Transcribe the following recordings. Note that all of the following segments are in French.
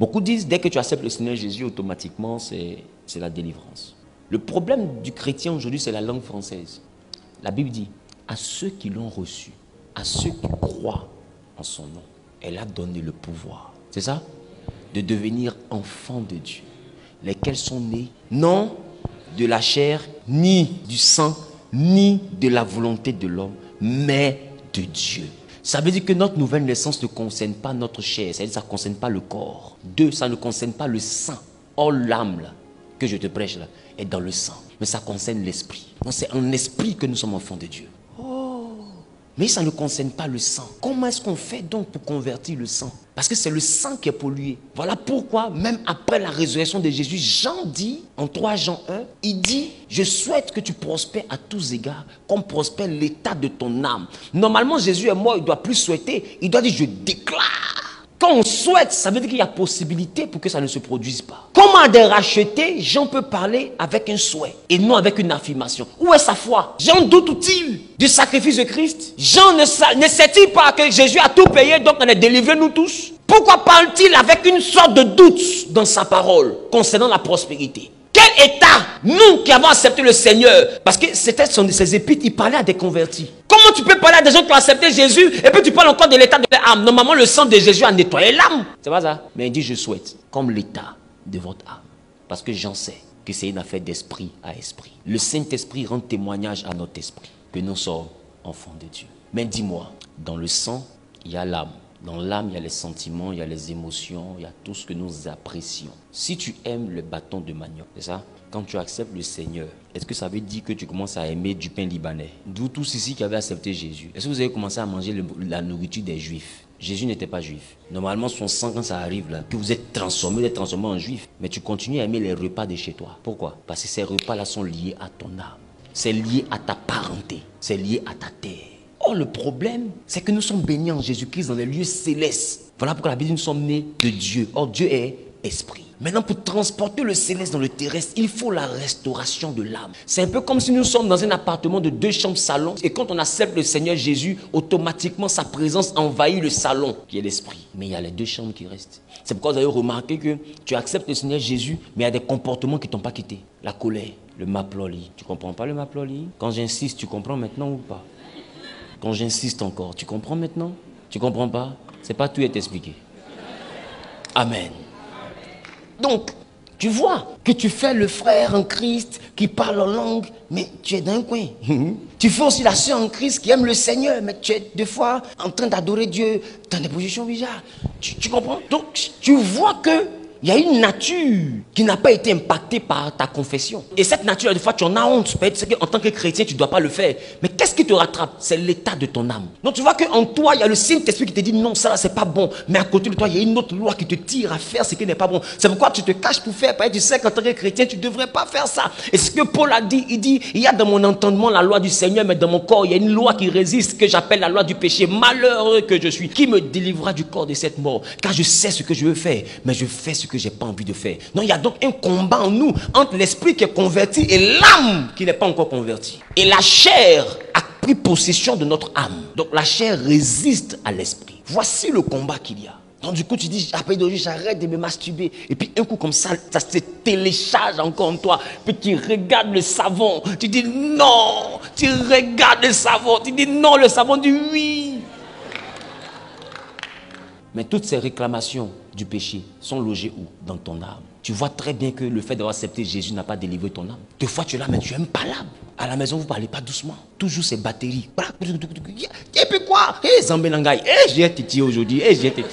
Beaucoup disent, dès que tu acceptes le Seigneur Jésus, automatiquement, c'est la délivrance. Le problème du chrétien aujourd'hui, c'est la langue française. La Bible dit, à ceux qui l'ont reçu, à ceux qui croient en son nom, elle a donné le pouvoir. C'est ça? De devenir enfants de Dieu. Lesquels sont nés, non de la chair, ni du sang, ni de la volonté de l'homme, mais de Dieu. Ça veut dire que notre nouvelle naissance ne concerne pas notre chair, c'est-à-dire que ça ne concerne pas le corps. 2, ça ne concerne pas le sang. Or, l'âme, là, que je te prêche, là, est dans le sang. Mais ça concerne l'esprit. Donc, c'est en esprit que nous sommes enfants de Dieu. Mais ça ne concerne pas le sang. Comment est-ce qu'on fait donc pour convertir le sang? Parce que c'est le sang qui est pollué. Voilà pourquoi, même après la résurrection de Jésus, Jean dit, en 3 Jean 1, il dit, je souhaite que tu prospères à tous égards, comme prospère l'état de ton âme. Normalement, Jésus est mort, il ne doit plus souhaiter, il doit dire, je déclare. Quand on souhaite, ça veut dire qu'il y a possibilité pour que ça ne se produise pas. Comment à des rachetés, Jean peut parler avec un souhait et non avec une affirmation? Où est sa foi? Jean doute-t-il du sacrifice de Christ? Jean ne sait-il pas que Jésus a tout payé, donc on est délivrés nous tous? Pourquoi parle-t-il avec une sorte de doute dans sa parole concernant la prospérité? Quel état, nous qui avons accepté le Seigneur, parce que c'était ses épîtres, il parlait à des convertis. Comment tu peux parler à des gens qui ont accepté Jésus et puis tu parles encore de l'état de l'âme? Normalement, le sang de Jésus a nettoyé l'âme. C'est pas ça? Mais il dit, je souhaite, comme l'état de votre âme. Parce que j'en sais que c'est une affaire d'esprit à esprit. Le Saint-Esprit rend témoignage à notre esprit que nous sommes enfants de Dieu. Mais dis-moi, dans le sang, il y a l'âme. Dans l'âme, il y a les sentiments, il y a les émotions, il y a tout ce que nous apprécions. Si tu aimes le bâton de manioc, c'est ça? Quand tu acceptes le Seigneur, est-ce que ça veut dire que tu commences à aimer du pain libanais? D'où tous ici qui avaient accepté Jésus. Est-ce que vous avez commencé à manger la nourriture des Juifs? Jésus n'était pas juif. Normalement, son sang, quand ça arrive là, que vous êtes transformé en juif, mais tu continues à aimer les repas de chez toi. Pourquoi? Parce que ces repas-là sont liés à ton âme. C'est lié à ta parenté. C'est lié à ta terre. Or, le problème, c'est que nous sommes bénis en Jésus-Christ dans les lieux célestes. Voilà pourquoi la Bible dit que nous sommes nés de Dieu. Or, Dieu est esprit. Maintenant, pour transporter le céleste dans le terrestre, il faut la restauration de l'âme. C'est un peu comme si nous sommes dans un appartement de 2 chambres salon. Et quand on accepte le Seigneur Jésus, automatiquement, sa présence envahit le salon, qui est l'esprit. Mais il y a les 2 chambres qui restent. C'est pourquoi vous avez remarqué que tu acceptes le Seigneur Jésus, mais il y a des comportements qui ne t'ont pas quitté. La colère, le maploli. Tu ne comprends pas le maploli? Quand j'insiste, tu comprends maintenant ou pas? Quand j'insiste encore, tu comprends maintenant? Tu ne comprends pas? C'est pas tout est expliqué. Amen. Donc, tu vois que tu fais le frère en Christ qui parle en langue, mais tu es dans un coin. Tu fais aussi la sœur en Christ qui aime le Seigneur, mais tu es des fois en train d'adorer Dieu dans des positions bizarres. Tu comprends? Donc, tu vois que il y a une nature qui n'a pas été impactée par ta confession. Et cette nature, des fois, tu en as honte. Peut-être qu'en tant que chrétien, tu ne dois pas le faire. Mais qu'est-ce qui te rattrape? C'est l'état de ton âme. Donc tu vois qu'en toi, il y a le Saint-Esprit qui te dit non, ça là, c'est pas bon. Mais à côté de toi, il y a une autre loi qui te tire à faire ce qui n'est pas bon. C'est pourquoi tu te caches pour faire. Parce que tu sais qu'en tant que chrétien, tu ne devrais pas faire ça. Et ce que Paul a dit, il dit, il y a dans mon entendement la loi du Seigneur, mais dans mon corps, il y a une loi qui résiste, que j'appelle la loi du péché. Malheureux que je suis. Qui me délivrera du corps de cette mort? Car je sais ce que je veux faire, mais je fais ce que je n'ai pas envie de faire. Non, il y a donc un combat en nous entre l'esprit qui est converti et l'âme qui n'est pas encore convertie. Et la chair a pris possession de notre âme. Donc la chair résiste à l'esprit. Voici le combat qu'il y a. Donc du coup tu dis, après d'aujourd'hui j'arrête de me masturber. Et puis un coup comme ça se télécharge encore en toi. Puis tu regardes le savon. Tu dis non. Tu regardes le savon. Tu dis non. Le savon dit oui. Mais toutes ces réclamations du péché sont logées où? Dans ton âme. Tu vois très bien que le fait d'avoir accepté Jésus n'a pas délivré ton âme. Des fois tu es là, mais tu n'aimes pas l'âme. À la maison, vous ne parlez pas doucement. Toujours ces batteries. Et puis quoi? Zambélangaï. J'ai été aujourd'hui. J'ai été.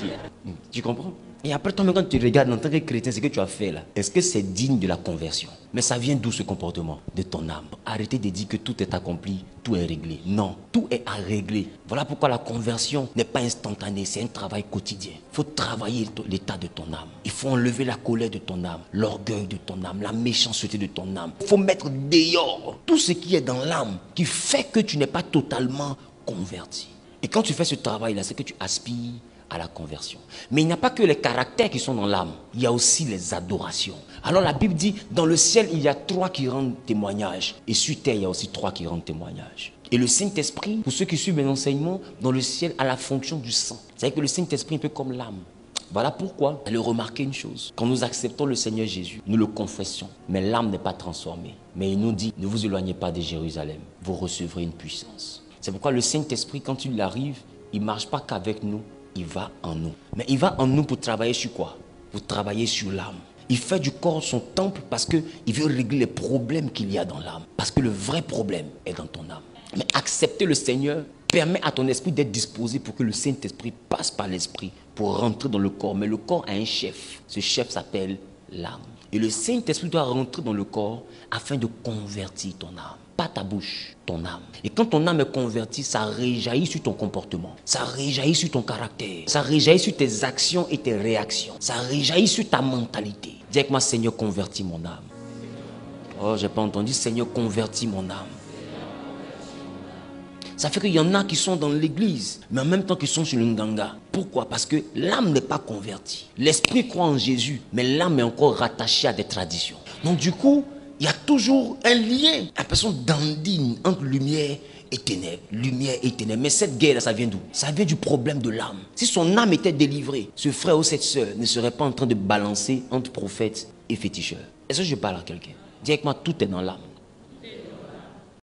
Tu comprends? Et après, toi, quand tu regardes en tant que chrétien, ce que tu as fait là, est-ce que c'est digne de la conversion? Mais ça vient d'où ce comportement? De ton âme. Arrêtez de dire que tout est accompli, tout est réglé. Non, tout est à régler. Voilà pourquoi la conversion n'est pas instantanée, c'est un travail quotidien. Il faut travailler l'état de ton âme. Il faut enlever la colère de ton âme, l'orgueil de ton âme, la méchanceté de ton âme. Il faut mettre dehors tout ce qui est dans l'âme qui fait que tu n'es pas totalement converti. Et quand tu fais ce travail-là, c'est que tu aspires à la conversion. Mais il n'y a pas que les caractères qui sont dans l'âme, il y a aussi les adorations. Alors la Bible dit, dans le ciel, il y a 3 qui rendent témoignage. Et sur terre, il y a aussi 3 qui rendent témoignage. Et le Saint-Esprit, pour ceux qui suivent mes enseignements, dans le ciel, a la fonction du sang. C'est-à-dire que le Saint-Esprit est un peu comme l'âme. Voilà pourquoi, allez remarquer une chose. Quand nous acceptons le Seigneur Jésus, nous le confessons, mais l'âme n'est pas transformée. Mais il nous dit, ne vous éloignez pas de Jérusalem, vous recevrez une puissance. C'est pourquoi le Saint-Esprit, quand il arrive, il ne marche pas qu'avec nous, il va en nous. Mais il va en nous pour travailler sur quoi? Pour travailler sur l'âme. Il fait du corps son temple parce qu'il veut régler les problèmes qu'il y a dans l'âme. Parce que le vrai problème est dans ton âme. Mais accepter le Seigneur permet à ton esprit d'être disposé pour que le Saint-Esprit passe par l'esprit pour rentrer dans le corps. Mais le corps a un chef. Ce chef s'appelle l'âme. Et le Saint-Esprit doit rentrer dans le corps afin de convertir ton âme. Pas ta bouche, ton âme. Et quand ton âme est convertie, ça réjaillit sur ton comportement. Ça réjaillit sur ton caractère. Ça réjaillit sur tes actions et tes réactions. Ça réjaillit sur ta mentalité. Dis avec moi, Seigneur, convertis mon âme. Oh, j'ai pas entendu. Seigneur, convertis mon âme. Ça fait qu'il y en a qui sont dans l'église, mais en même temps qui sont sur le nganga. Pourquoi? Parce que l'âme n'est pas convertie. L'esprit croit en Jésus, mais l'âme est encore rattachée à des traditions. Donc du coup, il y a toujours un lien, une personne dandine entre lumière et ténèbres. Lumière et ténèbres. Mais cette guerre-là, ça vient d'où? Ça vient du problème de l'âme. Si son âme était délivrée, ce frère ou cette sœur ne serait pas en train de balancer entre prophètes et féticheurs. Est-ce que je parle à quelqu'un? Dis avec moi, tout est dans l'âme.